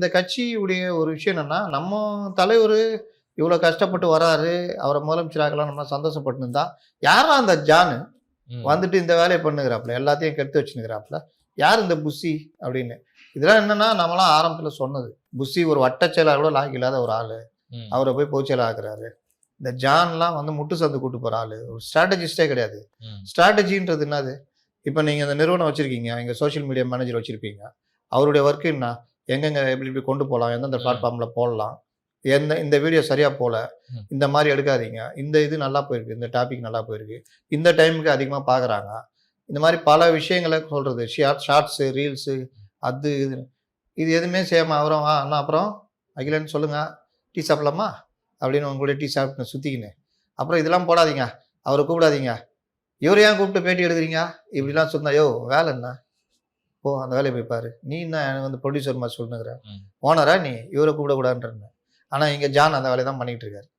இந்த கட்சியுடைய ஒரு விஷயம் என்னன்னா, நம்ம தலைவரு இவ்வளோ கஷ்டப்பட்டு வராரு, அவர முதலமைச்சர் ஆக்கலாம் நம்ம சந்தோஷப்பட்டு இருந்தா, யார்ரா அந்த ஜானு? ம். வந்துட்டு இந்த வேலைய பண்ணுகிறாப்ல, எல்லாத்தையும் கெடுத்து வச்சுன்னுகிறாப்ல. யார் இந்த புஸ்ஸி? அப்படின்னு. இதெல்லாம் என்னன்னா, நம்மலாம் ஆரம்பத்தில சொன்னது. புஸ்ஸி ஒரு வட்டச் செயலாளர் கூட லாயக்கு இல்லாத ஒரு ஆளு. ம். அவர போய் பொதுச் செயலாளர் ஆக்குறாரு. இந்த ஜான்லாம் வந்து முட்டு சந்து கூட்டு போற ஆளு. ஒரு ஸ்ட்ராட்டஜிஸ்ட்டே கிடையாது. ம். ஸ்ட்ராட்டஜின்றது என்னது? இப்ப நீங்க இந்த நிறுவனம் வச்சிருக்கீங்க. இங்க சோசியல் மீடியா மேனேஜர் வச்சிருப்பீங்க. அவருடைய ஒர்க் என்ன? எங்கெங்க எப்படி எப்படி கொண்டு போலாம்? எந்தெந்த ம். பிளாட்ஃபார்ம்ல போடலாம்? இந்த வீடியோ சரியா போல. ம். இந்த மாரி எடுக்காதீங்க. இந்த இது நல்லா போயிருக்கு. இந்த டாபிக் நல்லா போயிருக்கு. இந்த டைமுக்கு அதிகமா பார்க்குறாங்க. இந்த மாரி பல விஷயங்கள சொல்றது. ஷார்ட்ஸு, ரீல்ஸு அது இதுன்னு. இது எதுவுமே செய்யாம அவரும் அண்ணா அப்புறம் அகிலன் சொல்லுங்க. டீ சாப்பிடலாமா? அப்படின்னு உங்க கூட டீ சாப்பிட்டு சுத்திக்கின்னு. அப்புறம் இதெல்லாம் போடாதீங்க. அவர கூப்பிடாதீங்க. இவர ஏன் கூப்பிட்டு பேட்டி எடுக்குறீங்க? இப்படிலாம் சொன்னா, யோவ் வேலை என்ன? போ அந்த வேலைய போய் பாரு. நீ என்ன எனக்கு வந்து புரொடியூசர் மாரி சொல்லினுக்குற? ம். ஓனரா நீ? இவர கூப்பிடக்கூடாதுன்றேன். ஆனா இங்க ஜான் அந்த வேலைய தான் பண்ணிட்டு இருக்காரு.